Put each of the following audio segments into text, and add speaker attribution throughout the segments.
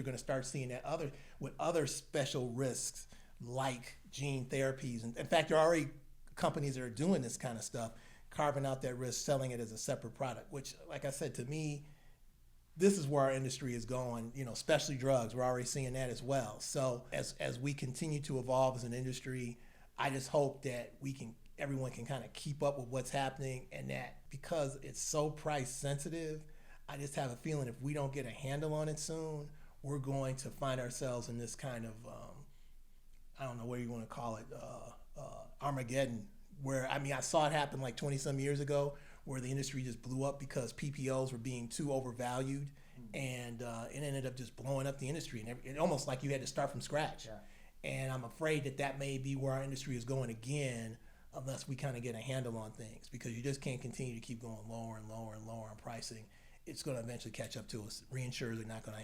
Speaker 1: going to start seeing that with other special risks like gene therapies. And in fact, there are already companies that are doing this kind of stuff, carving out that risk, selling it as a separate product, which, like I said, to me, this is where our industry is going, especially drugs. We're already seeing that as well. So as we continue to evolve as an industry, I just hope that everyone can kind of keep up with what's happening, and that because it's so price sensitive, I just have a feeling if we don't get a handle on it soon, we're going to find ourselves in this kind of, I don't know what you want to call it, armageddon, where, I saw it happen like 20 some years ago, where the industry just blew up because PPOs were being too overvalued, and it ended up just blowing up the industry, and it almost like you had to start from scratch. Yeah. And I'm afraid that may be where our industry is going again, unless we kind of get a handle on things, because you just can't continue to keep going lower and lower and lower on pricing. It's going to eventually catch up to us. Reinsurers are not going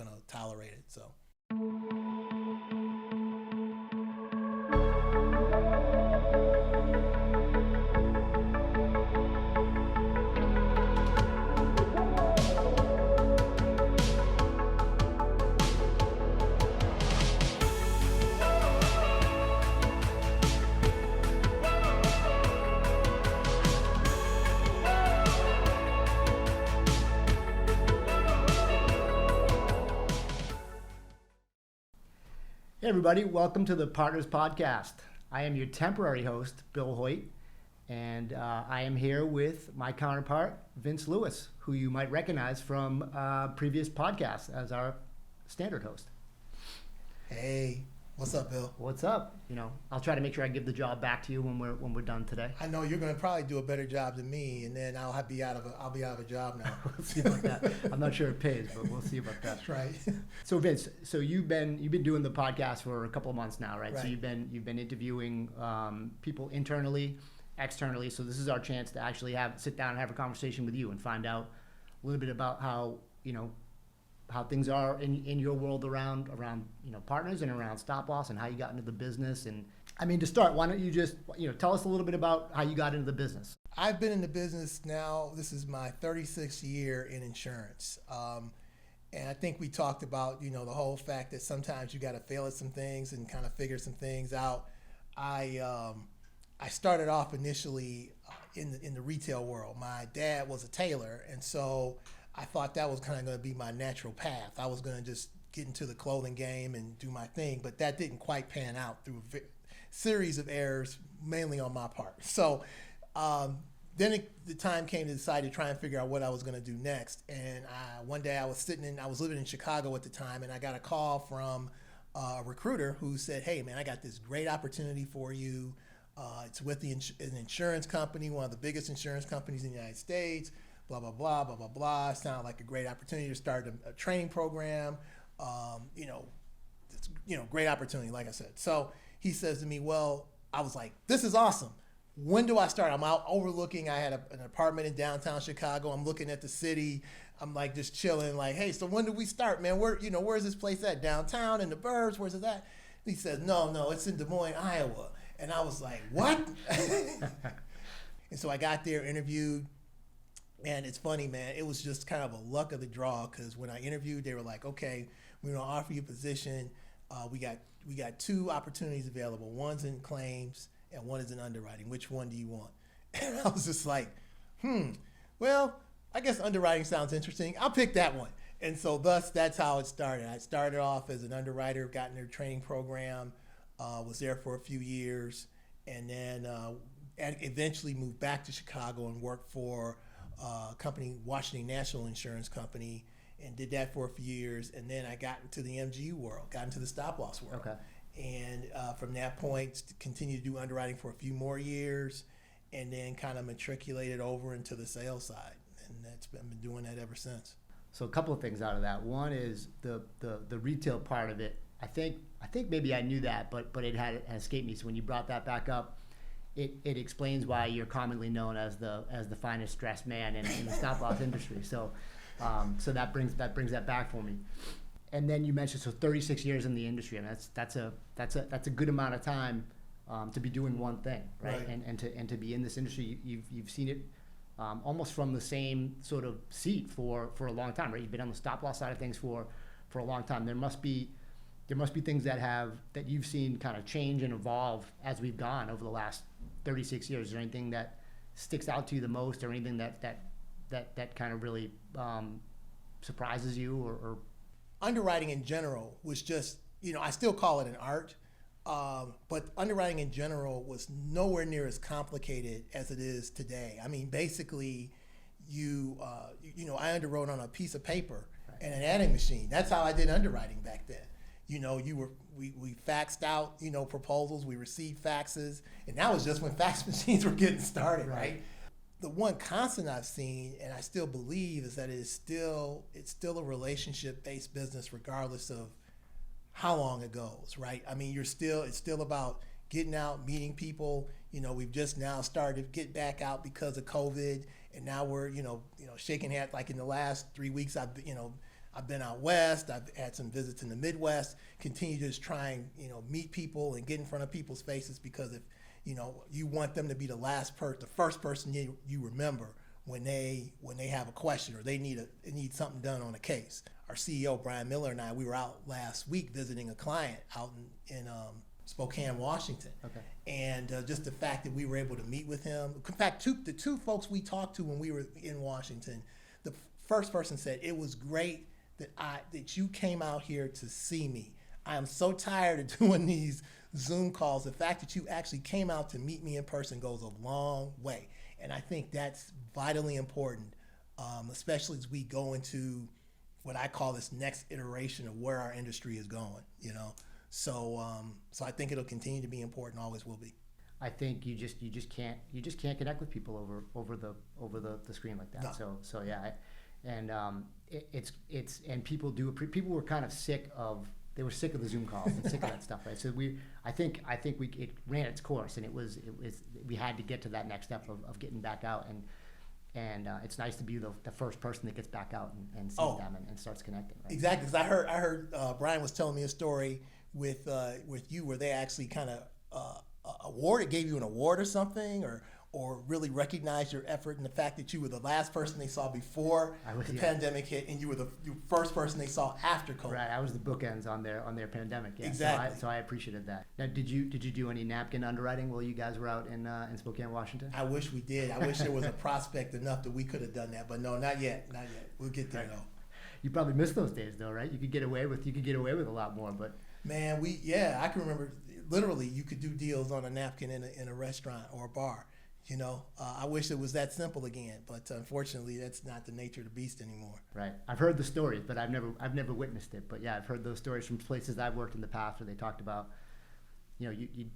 Speaker 1: to tolerate it. So.
Speaker 2: Hey everybody, welcome to the Partners Podcast. I am your temporary host, Bill Hoitt, and I am here with my counterpart, Vince Lewis, who you might recognize from previous podcasts as our standard host.
Speaker 1: Hey, what's up, Bill?
Speaker 2: What's up? I'll try to make sure I give the job back to you when we're done today.
Speaker 1: I know you're going to probably do a better job than me, and then I'll be out of a job now.
Speaker 2: We'll see about that. I'm not sure it pays, but we'll see about that.
Speaker 1: That's right.
Speaker 2: So Vince, you've been doing the podcast for a couple of months now, right?
Speaker 1: Right.
Speaker 2: So you've been interviewing people internally, externally. So this is our chance to actually sit down and have a conversation with you and find out a little bit about how things are in your world around partners and around stop loss, and how you got into the business. And to start, why don't you just tell us a little bit about how you got into the business?
Speaker 1: I've been in the business now. This is my 36th year in insurance, and I think we talked about the whole fact that sometimes you got to fail at some things and kind of figure some things out. I started off initially in the retail world. My dad was a tailor, and so I thought that was kind of going to be my natural path. I was going to just get into the clothing game and do my thing, but that didn't quite pan out through a series of errors, mainly on my part. So then the time came to decide to try and figure out what I was going to do next. And one day I was living in Chicago at the time, and I got a call from a recruiter who said, "Hey man, I got this great opportunity for you. It's with an insurance company, one of the biggest insurance companies in the United States. Blah, blah, blah, blah, blah, blah." It sounded like a great opportunity to start a training program. Great opportunity, like I said. So he says to me, well, I was like, this is awesome. When do I start? I'm out overlooking. I had an apartment in downtown Chicago. I'm looking at the city. I'm like just chilling, like, hey, so when do we start, man? Where's this place at? Downtown, in the burbs? Where's it at? He says, no, it's in Des Moines, Iowa. And I was like, what? And so I got there, interviewed. And it's funny, man, it was just kind of a luck of the draw, because when I interviewed, they were like, okay, we're going to offer you a position. We got two opportunities available. One's in claims and one is in underwriting. Which one do you want? And I was just like, well, I guess underwriting sounds interesting. I'll pick that one. And so that's how it started. I started off as an underwriter, got in their training program, was there for a few years, and then eventually moved back to Chicago and worked for company, Washington National Insurance Company, and did that for a few years. And then I got into the MGU world, got into the stop loss world. Okay. And from that point, continued to do underwriting for a few more years, and then kind of matriculated over into the sales side. And I've been doing that ever since.
Speaker 2: So a couple of things out of that. One is the retail part of it. I think maybe I knew that, but it had escaped me. So when you brought that back up, it explains why you're commonly known as the finest dressed man in the stop loss industry. So that brings that back for me. And then you mentioned 36 years in the industry. I mean, that's a good amount of time to be doing one thing, right? And to be in this industry, you've seen it almost from the same sort of seat for a long time, right? You've been on the stop loss side of things for for a long time. There must be things that you've seen kind of change and evolve as we've gone over the last 36 years. Is there anything that sticks out to you the most, or anything that kind of really surprises you, or
Speaker 1: Underwriting in general was just, I still call it an art, but underwriting in general was nowhere near as complicated as it is today. I mean, basically, I underwrote on a piece of paper and an adding machine. That's how I did underwriting back then. We faxed out, proposals, we received faxes, and that was just when fax machines were getting started, right? The one constant I've seen, and I still believe, is that it's still a relationship-based business regardless of how long it goes, right? I mean, it's still about getting out, meeting people. We've just now started to get back out because of COVID, and now we're, shaking hands. Like in the last 3 weeks, I've been out west. I've had some visits in the Midwest. Continue to just try and meet people and get in front of people's faces, because if you want them to be the first person you remember when they have a question or they need something done on a case. Our CEO Brian Miller and I, we were out last week visiting a client out in Spokane, Washington.
Speaker 2: Okay. And
Speaker 1: just the fact that we were able to meet with him. In fact, the two folks we talked to when we were in Washington, the first person said, "It was great that you came out here to see me. I am so tired of doing these Zoom calls. The fact that you actually came out to meet me in person goes a long way." And I think that's vitally important, especially as we go into what I call this next iteration of where our industry is going. So I think it'll continue to be important. Always will be.
Speaker 2: I think you just can't connect with people over the screen like that. No. So yeah, and and people were kind of sick of. They were sick of the Zoom calls and sick of that stuff, right? So I think it ran its course, and it was we had to get to that next step of getting back out, and it's nice to be the first person that gets back out and sees them and starts connecting. Right?
Speaker 1: Exactly, because I heard Brian was telling me a story with you where they actually kind of gave you an award or something, or really recognized your effort and the fact that you were the last person they saw before the pandemic hit, and you were the first person they saw after COVID.
Speaker 2: Right, I was the bookends on their pandemic. Yeah.
Speaker 1: Exactly.
Speaker 2: So I appreciated that. Now, did you do any napkin underwriting while you guys were out in Spokane, Washington?
Speaker 1: I wish we did. I wish there was a prospect enough that we could have done that, but no, not yet. Not yet. We'll get there though.
Speaker 2: You probably missed those days though, right? You could get away with a lot more, but.
Speaker 1: Man, I can remember literally you could do deals on a napkin in a restaurant or a bar. I wish it was that simple again, but unfortunately, that's not the nature of the beast anymore.
Speaker 2: Right. I've heard the stories, but I've never witnessed it. But yeah, I've heard those stories from places I've worked in the past where they talked about, you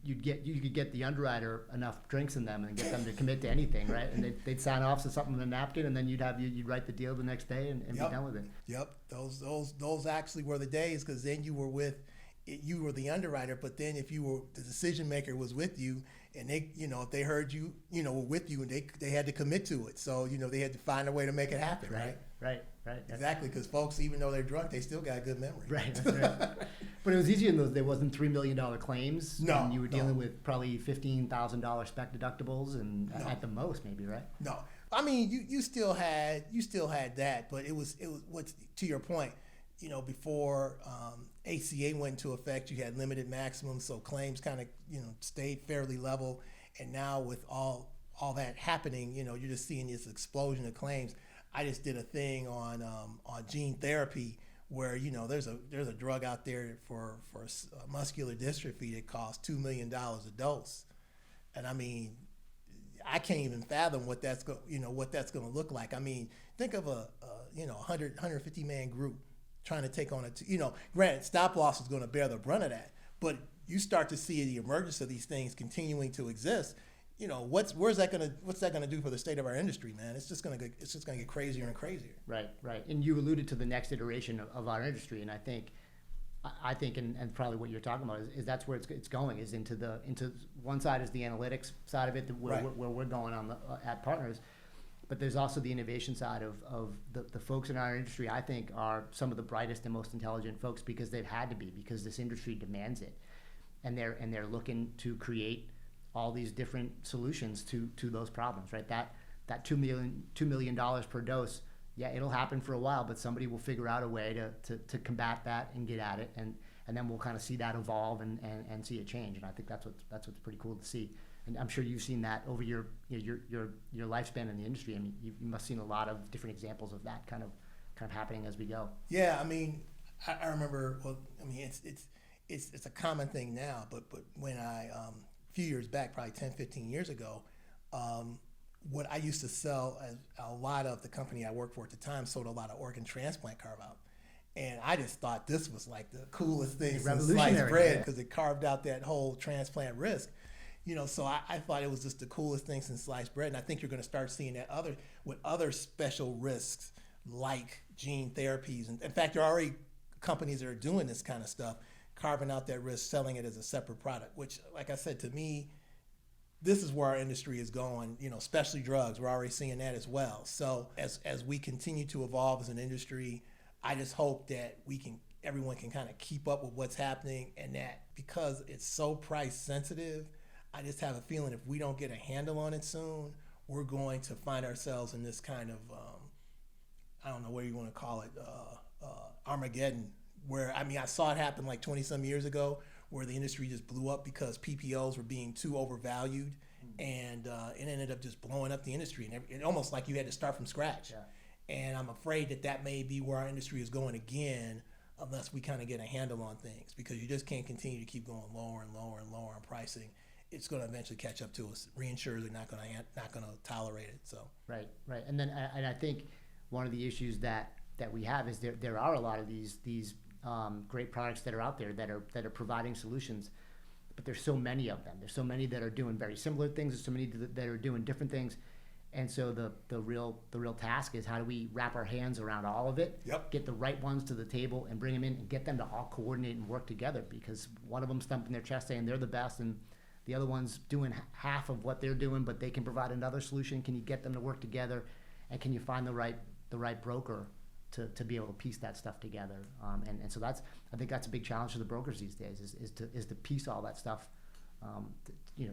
Speaker 2: could get the underwriter enough drinks in them and get them to commit to anything, right? And they'd sign off to something on a napkin, and then you'd write the deal the next day and be done with it.
Speaker 1: Yep. Those actually were the days, because then you were the underwriter, but then if the decision maker was with you, and they, if they heard you, were with you, and they had to commit to it. So, they had to find a way to make it happen, right?
Speaker 2: Right.
Speaker 1: Exactly, because folks, even though they're drunk, they still got a good memory.
Speaker 2: Right, that's right. But it was easier in those. There wasn't $3 million claims.
Speaker 1: No.
Speaker 2: And you were dealing with probably $15,000 spec deductibles, and at the most, maybe, right?
Speaker 1: No. I mean, you still had that, but it was what's to your point. Before ACA went into effect, you had limited maximums, so claims kind of stayed fairly level. And now with all that happening, you're just seeing this explosion of claims. I just did a thing on gene therapy where there's a drug out there for muscular dystrophy that costs $2 million a dose, and I mean, I can't even fathom what that's going to look like. I mean, think of a 150 man group trying to take on granted, stop loss is going to bear the brunt of that, but you start to see the emergence of these things continuing to exist. What's that going to do for the state of our industry, man? It's just going to get crazier and crazier.
Speaker 2: Right. And you alluded to the next iteration of our industry, and I think, and probably what you're talking about is that's where it's going, is into one side is the analytics side of it, where we're going on at Partners. But there's also the innovation side of the folks in our industry, I think, are some of the brightest and most intelligent folks, because they've had to be, because this industry demands it. And they're looking to create all these different solutions to those problems, right? That $2 million per dose yeah, it'll happen for a while, but somebody will figure out a way to combat that and get at it, and then we'll kind of see that evolve and see it change. And I think that's what's pretty cool to see. And I'm sure you've seen that over your lifespan in the industry. I mean, you must have seen a lot of different examples of that kind of happening as we go.
Speaker 1: Yeah, I mean, I remember. Well, I mean, it's a common thing now, but when I a few years back, probably 10, 15 years ago, what I used to sell, as a lot of the company I worked for at the time sold a lot of organ transplant carve out. And I just thought this was like the coolest thing since sliced bread, because it carved out that whole transplant risk. So I thought it was just the coolest thing since sliced bread. And I think you're going to start seeing that with other special risks like gene therapies. And in fact, there are already companies that are doing this kind of stuff, carving out that risk, selling it as a separate product, which, like I said, to me, this is where our industry is going, especially drugs. We're already seeing that as well. So as we continue to evolve as an industry, I just hope that everyone can kind of keep up with what's happening, and that because it's so price sensitive, I just have a feeling if we don't get a handle on it soon, we're going to find ourselves in this kind of, I don't know what you want to call it, armageddon, where, I mean, I saw it happen like 20 some years ago, where the industry just blew up because PPOs were being too overvalued, and it ended up just blowing up the industry, and it almost like you had to start from scratch. Yeah. And I'm afraid that may be where our industry is going again, unless we kind of get a handle on things, because you just can't continue to keep going lower and lower and lower on pricing. It's going to eventually catch up to us. Reinsurers are not going to tolerate it. So
Speaker 2: right, and I think one of the issues that we have is there are a lot of these great products that are out there that are providing solutions, but there's so many of them. There's so many that are doing very similar things. There's so many that are doing different things, and so the real task is, how do we wrap our hands around all of it?
Speaker 1: Yep.
Speaker 2: Get the right ones to the table and bring them in and get them to all coordinate and work together, because one of them thumping their chest saying they're the best, and the other one's doing half of what they're doing, but they can provide another solution. Can you get them to work together, and can you find the right broker to be able to piece that stuff together? And so I think that's a big challenge for the brokers these days, is to piece all that stuff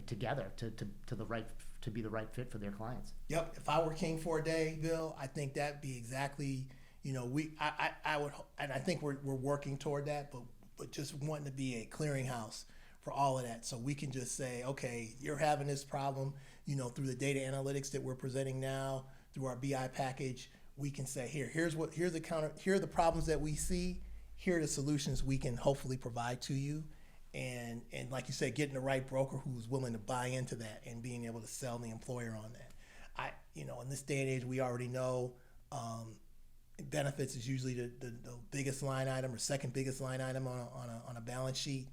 Speaker 2: together to be the right fit for their clients.
Speaker 1: Yep. If I were king for a day, Bill, I think that'd be exactly, I would, and I think we're working toward that, but just wanting to be a clearinghouse for all of that, so we can just say, okay, you're having this problem, through the data analytics that we're presenting now, through our BI package, we can say, here are the problems that we see, here are the solutions we can hopefully provide to you, and like you said, getting the right broker who's willing to buy into that and being able to sell the employer on that. In this day and age, we already know benefits is usually the biggest line item or second biggest line item on a balance sheet.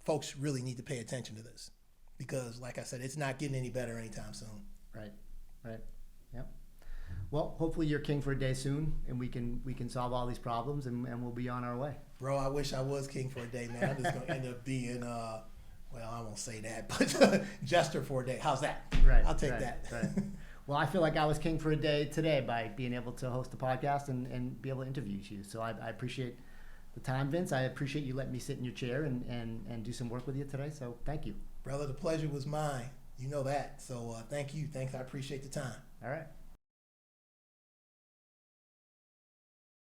Speaker 1: Folks really need to pay attention to this, because, like I said, it's not getting any better anytime soon.
Speaker 2: Right. Yep. Well, hopefully you're king for a day soon, and we can solve all these problems, and we'll be on our way.
Speaker 1: Bro, I wish I was king for a day, man. I'm just gonna end up being well, I won't say that, but jester for a day. How's that?
Speaker 2: Right.
Speaker 1: I'll take that.
Speaker 2: Right. Well, I feel like I was king for a day today by being able to host the podcast and be able to interview you. So I appreciate the time, Vince. I appreciate you letting me sit in your chair and do some work with you today. So thank you.
Speaker 1: Brother, the pleasure was mine. You know that. So thank you. Thanks. I appreciate the time.
Speaker 2: All right.